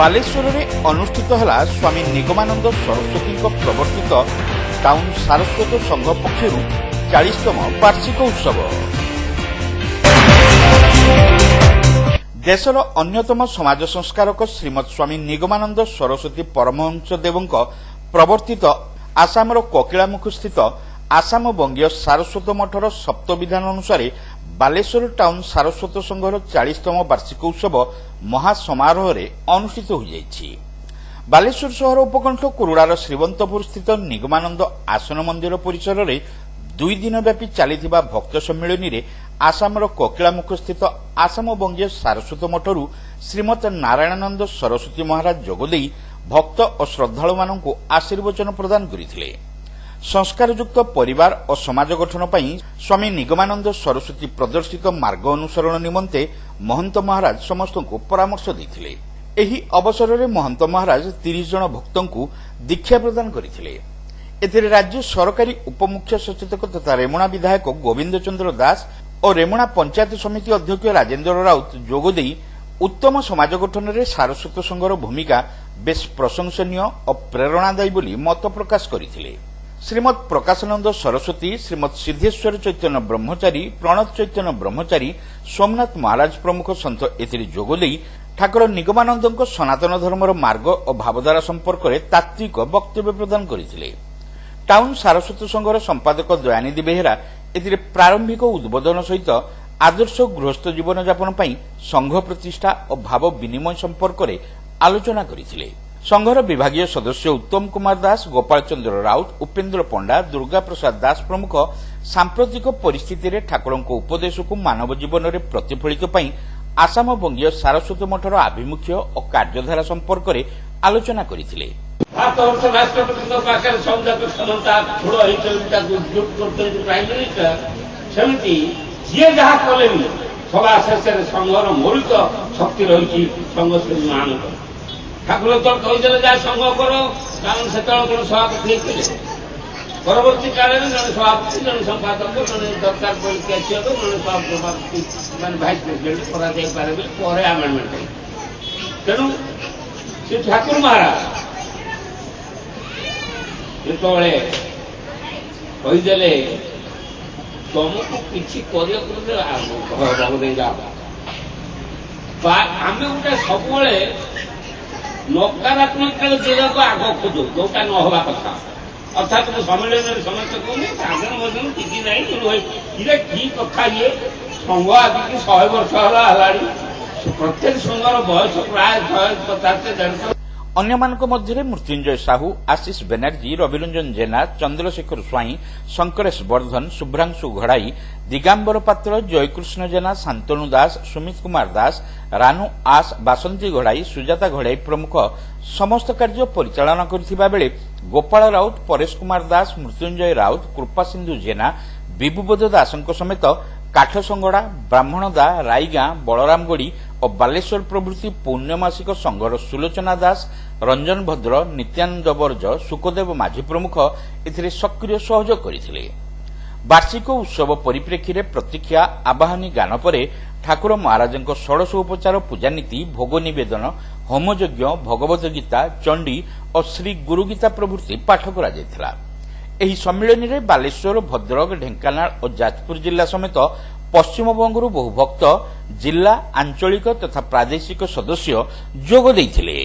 बालेश्वर में अनुष्ठित है स्वामी निगमानंद सरस्वती प्रवर्तित टाउन सारस्वत संघ पक्षर 40तम वार्षिक उत्सव। देशर अन्यतम समाज संस्कारक श्रीमद स्वामी निगमानंद सरस्वती परमहंस देवଙ୍କ प्रवर्तित आसामर कोकिलामुख स्थित आसाम बंगीय सारस्वत मठर सप्तविधान अनुसार बालेश्वर टाउन सारस्वत संघर 40तम वार्षिक उत्सव महासमारोह अनुष्ठित हो जाइछि। बालेश्वर शहर उपकंठ कुरुड़ार श्रीवंतपुर स्थित निगमानंद आसन मंदिर परिसर में 2 दिन व्यापी चलिथिबा भक्त सम्मेलन में आसामर कोकिलामुख स्थित आसाम बंगीय सारस्वत मठरू श्रीमत नारायणानंद सरस्वती महाराज जोगदेई भक्त और श्रद्धालु मानक आशीर्वचन प्रदान करथिले। संस्कारयुक्त परिवार और समाज गठन पर स्वामी निगमानंद सरस्वती प्रदर्शित मार्ग अनुसरण निमंते महंत महाराज समस्त को परामर्श देथिले। एही अवसर में महंत महाराज 30 जन भक्तों को दीक्षा प्रदान करथिले। एथिरे राज्य सरकारी उपमुख्य सचेतक तथा रेमुणा विधायक गोविंद चंद्र दास और रेमुणा पंचायत समिति अध्यक्ष राजेन्द्र राउत जोगदेई उत्तम समाज गठन में सारस्वत संघर भूमिका बेस प्रशंसनीय और प्रेरणादायी बोली मत प्रकाश करथिले। श्रीमद प्रकाशानंद सरस्वती, श्रीमद सिद्धेश्वर चैतन्य ब्रह्मचारी, प्रणत चैतन्य ब्रह्मचारी, सोमनाथ महाराज प्रमुख सन्त एथिरे जोगदेई ठाकुर निगमानंद सनातन धर्मर मार्ग और भावधारा संपर्क में तात्विक वक्तव्य प्रदान करथिले। टाउन सारस्वत संघर संपादक दयानिधि बेहेरा एथिरे प्रारंभिक उद्बोधन सहित आदर्श गृहस्थ जीवन यापन पर संघ प्रतिष्ठा और भाव विनिमय संपर्क में आलोचना करथिले। संघर विभागीय सदस्य उत्तम कुमार दास, गोपाल चंद्र राउत, उपेन्द्र पंडा, दुर्गा प्रसाद दास प्रमुख सांप्रतिक परिस्थिति रे ठाकुरଙ୍କ उपदेश को मानव जीवन में प्रतिफलित पई आसाम बंगीय सारस्वत मठर आभिमुख्य और कार्यधारा संपर्क में आलोचना करथिले। ठाकुर तो कहते जहाँ संघ कर कारण से कौन सभापति परवर्ती काल में जन सभापति जन संपादक जन दरकार जन सभापति मान भाइस प्रेसिडेंट पर आमेंडमेंट तेणु श्री ठाकुर महाराज जो कहीदे तुमको किसी आम गोटे सब नकारात्मक दिगक आग खोजु जोटा न हवा कथा अर्थात सम्मेलन समस्त कहूँ किसी ना कि कथा ये संघ आज 100 वर्ष है प्रत्येक संघर बयस प्राय 150 से 150। अन्य मानक मध्य मृत्युंजय साहू, आशीष बेनार्जी, रविरंजन जेना, चंद्रशेखर स्वाई, शंकरेश वर्धन, शुभ्रांशु घड़ाई, दिगांबर पात्र, जयकृष्ण जेना, शांतनु दास, सुमित कुमार दास, रानू आस, बासंती घड़ाई, सुजाता घड़ाई प्रमुख समस्त कार्य परिचालना करथिबा बेले गोपाल राउत, परेश कुमार दास, मृत्युंजय राउत, कृपा सिंधु जेना, विभुबोध दासଙ୍କ समेत काठसंगड़ा, ब्राह्मणदा, राईगां, बलरामगढ़ी और बालेश्वर प्रभृति पौर्णमासिक संघर सुलोचना दास, रंजन भद्र, नित्यानंद वर्ज, सुखदेव माझी प्रमुख एथिरे सक्रिय सहयोग करथिले। वार्षिक उत्सव परिप्रेक्षी में प्रतीक्षा आवाहनी गान पर ठाकुर महाराजଙ୍କ षोडशोपचार पूजानीति, भोग निवेदन, होमयज्ञ, भगवत गीता, चंडी और श्री गुरुगीता प्रभृति पाठ करा। ଏହି ସମ୍ମିଳନୀରେ ବାଲେଶ୍ୱର, ଭଦ୍ରକ, ଢେଙ୍କାନାଳ ଓ ଯାଜପୁର ଜିଲ୍ଲା ସମେତ ପଶ୍ଚିମବଙ୍ଗରୁ ବହୁ ଭକ୍ତ, ଜିଲ୍ଲା, ଆଞ୍ଚଳିକ ତଥା ପ୍ରାଦେଶିକ ସଦସ୍ୟ ଯୋଗ ଦେଇଥିଲେ।